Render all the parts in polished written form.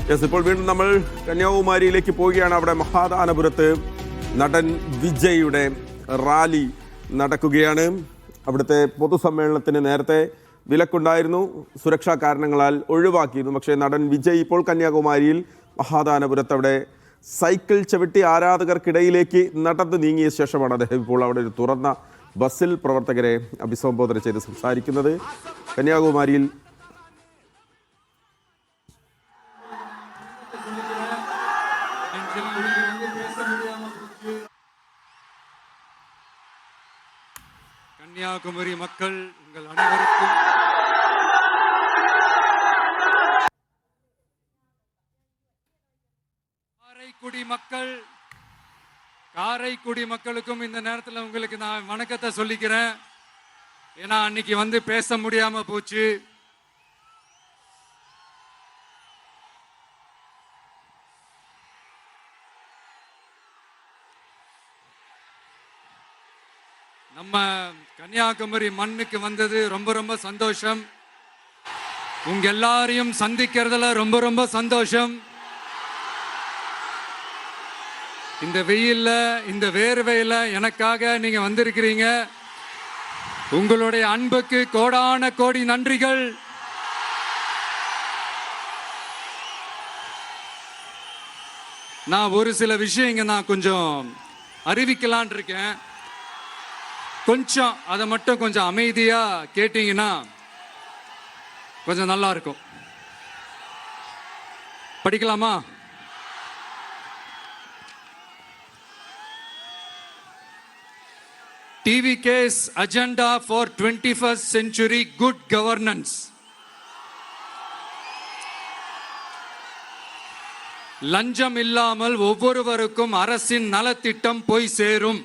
Yes, ഇപ്പോൾ വീണ്ടും നമ്മൾ കന്യാകുമാരിയിലേക്ക് പോവുകയാണ്. അവിടെ മഹാദാനപുരത്ത് നടൻ വിജയുടെ റാലി നടക്കുകയാണ്. അവിടുത്തെ പൊതുസമ്മേളനത്തിന് നേരത്തെ വിലക്കുണ്ടായിരുന്നു, സുരക്ഷാ കാരണങ്ങളാൽ ഒഴിവാക്കിയിരുന്നു. പക്ഷേ നടൻ വിജയ് ഇപ്പോൾ കന്യാകുമാരിയിൽ മഹാദാനപുരത്ത് അവിടെ സൈക്കിൾ ചവിട്ടി ആരാധകർക്കിടയിലേക്ക് നടന്നു നീങ്ങിയ ശേഷമാണ് അദ്ദേഹം ഇപ്പോൾ അവിടെ ഒരു തുറന്ന ബസ്സിൽ പ്രവർത്തകരെ അഭിസംബോധന ചെയ്ത് സംസാരിക്കുന്നത്. കന്യാകുമാരിയിൽ கன்னியாகுமரி மக்கள் உங்கள் அனைவருக்கும் காரைக்குடி மக்களுக்கும் இந்த நேரத்தில் உங்களுக்கு நான் வணக்கத்தை சொல்லிக்கிறேன். ஏன்னா அன்னைக்கு வந்து பேச முடியாம போச்சு. நம்ம கன்னியாகுமரி மண்ணுக்கு வந்தது ரொம்ப ரொம்ப சந்தோஷம். உங்க எல்லாரையும் சந்திக்கிறதுல ரொம்ப ரொம்ப சந்தோஷம். இந்த வெயில்ல, இந்த வேர்வையில எனக்காக நீங்க வந்திருக்கிறீங்க. உங்களுடைய அன்புக்கு கோடான கோடி நன்றிகள். நான் ஒரு சில விஷயங்க நான் கொஞ்சம் அறிவிக்கலான் இருக்கேன். கொஞ்சம் அதை மட்டும் கொஞ்சம் அமைதியா கேட்டீங்கன்னா கொஞ்சம் நல்லா இருக்கும். படிக்கலாமா? TVK's agenda for 21st century good governance. லஞ்சம் இல்லாமல் ஒவ்வொருவருக்கும் அரசின் நலத்திட்டம் போய் சேரும்.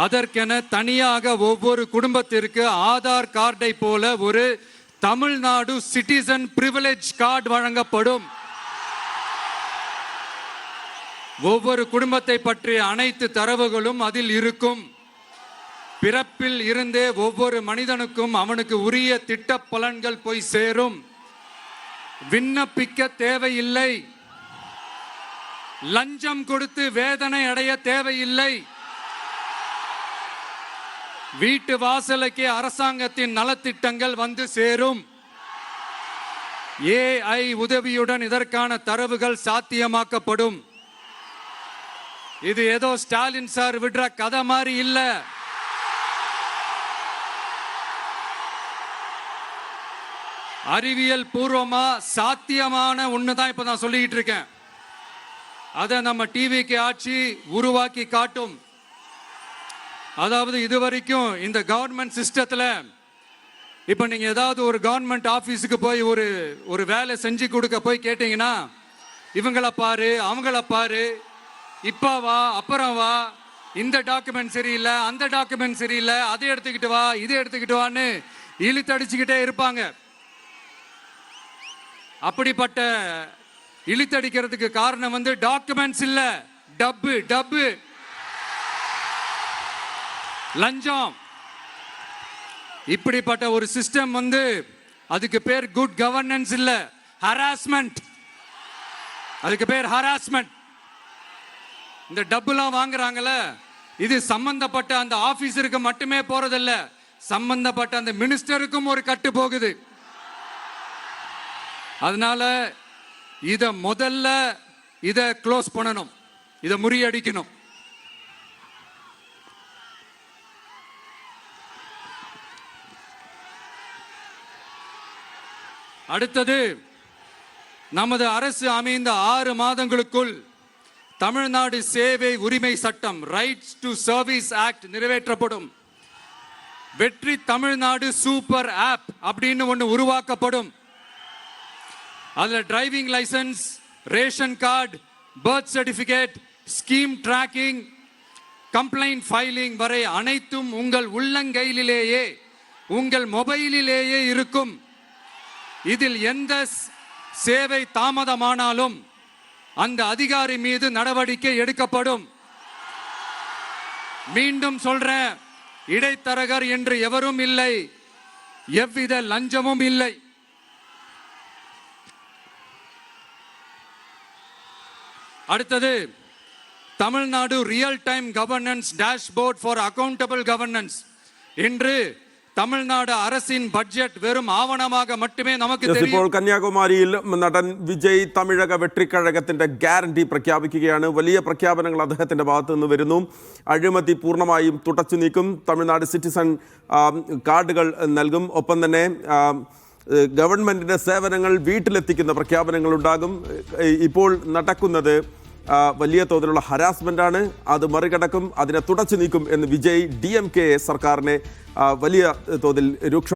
அதற்கென தனியாக ஒவ்வொரு குடும்பத்திற்கு ஆதார் கார்டை போல ஒரு தமிழ்நாடு சிட்டிசன் பிரிவிலேஜ் கார்டு வழங்கப்படும். ஒவ்வொரு குடும்பத்தை பற்றிய அனைத்து தரவுகளும் அதில் இருக்கும். பிறப்பில் இருந்தே ஒவ்வொரு மனிதனுக்கும் அவனுக்கு உரிய திட்ட பலன்கள் போய் சேரும். விண்ணப்பிக்க தேவையில்லை. லஞ்சம் கொடுத்து வேதனை அடைய தேவையில்லை. வீட்டு வாசலுக்கே அரசாங்கத்தின் நலத்திட்டங்கள் வந்து சேரும். AI உதவியுடன் இதற்கான தரவுகள் சாத்தியமாக்கப்படும். இது ஏதோ ஸ்டாலின் சார் விடுற கதை மாதிரி இல்ல. அறிவியல் பூர்வமா சாத்தியமான ஒண்ணுதான் இப்ப நான் சொல்லிட்டு இருக்கேன். அதை நம்ம டிவிக்கு ஆட்சி உருவாக்கி காட்டும். அதாவது இதுவரைக்கும் இந்த கவர்மெண்ட் சிஸ்டத்துல இப்ப நீங்க ஏதாவது ஒரு கவர்மெண்ட் ஆபீஸுக்கு போய் ஒரு வேலை செஞ்சு கொடுக்க போய் கேட்டீங்கன்னா, இவங்கள பாரு, அவங்கள பாரு, இப்ப வா, அப்புறம் வா, இந்த டாக்குமெண்ட் சரியில்லை, அந்த டாக்குமெண்ட் சரியில்லை, அதை எடுத்துக்கிட்டு வா, இதை எடுத்துக்கிட்டு வான்னு இழுத்தடிச்சுக்கிட்டே இருப்பாங்க. அப்படிப்பட்ட இழுத்தடிக்கிறதுக்கு காரணம் வந்து டாக்குமெண்ட்ஸ் இல்ல, டப்பு லஞ்சம். இப்படிப்பட்ட ஒரு சிஸ்டம் வந்து அதுக்கு பேர் குட் கவர்னன்ஸ் இல்ல, ஹராஸ்மெண்ட். அதுக்கு பேர் ஹராஸ்மெண்ட். இந்த டப்புலாம் வாங்குறாங்கல்ல, இது சம்பந்தப்பட்ட அந்த ஆபீசருக்கு மட்டுமே போறதில்ல, சம்பந்தப்பட்ட அந்த மினிஸ்டருக்கும் ஒரு கட்டு போகுது. அதனால முதல்ல இத க்ளோஸ் பண்ணணும், இத முறியடிக்கணும். அடுத்தது, நமது அரசு அமைந்த 6 மாதங்களுக்குள் தமிழ்நாடு சேவை உரிமை சட்டம், ரைட்ஸ் டு சர்வீஸ் ஆக்ட் நிறைவேற்றப்படும். வெற்றி தமிழ்நாடு சூப்பர் ஆப் அப்படின்னு ஒன்று உருவாக்கப்படும். அதுல driving licence, ration card, birth certificate, scheme tracking, complaint filing வரை அனைத்தும் உங்கள் உள்ளங்கையிலேயே, உங்கள் மொபைலிலேயே இருக்கும். இதில் எந்த சேவை தாமதமானாலும் அந்த அதிகாரி மீது நடவடிக்கை எடுக்கப்படும். மீண்டும் சொல்றேன், இடைத்தரகர் என்று எவரும் இல்லை, எவ்வித லஞ்சமும் இல்லை. அடுத்தது Tamil Nadu real time governance dashboard for accountable governance. இன்று தமிழ்நாடு அரசின் பட்ஜெட் வெறும் ஆவணமாக மட்டுமே നമുക്ക് ഇപ്പോൾ தெரியும். കന്യാകുമാരിയിൽ നടൻ വിജയ് തമിഴക വെട്രിക്കഴകത്തിന്റെ ഗ്യാരണ്ടി പ്രഖ്യാപിക്കുകയാണ്. വലിയ പ്രഖ്യാപനങ്ങൾ അദ്ദേഹത്തിന്റെ ഭാഗത്തു നിന്ന് വരുന്നു. അഴിമതി പൂർണ്ണമായും തുടച്ചു നീക്കും, തമിഴ്നാട് സിറ്റിസൺ കാർഡുകൾ നൽകും, ഒപ്പം തന്നെ ഗവൺമെന്റിന്റെ സേവനങ്ങൾ വീട്ടിലെത്തിക്കുന്ന പ്രഖ്യാപനങ്ങൾ ഉണ്ടാകും. ഇപ്പോൾ നടക്കുന്നത് വലിയ തോതിലുള്ള ഹരാസ്മെന്റാണ്, അത് മറികടക്കും, അതിനെ തുടച്ചു നീക്കും എന്ന് വിജയ് DMK സർക്കാരിനെ വലിയ തോതിൽ രൂക്ഷ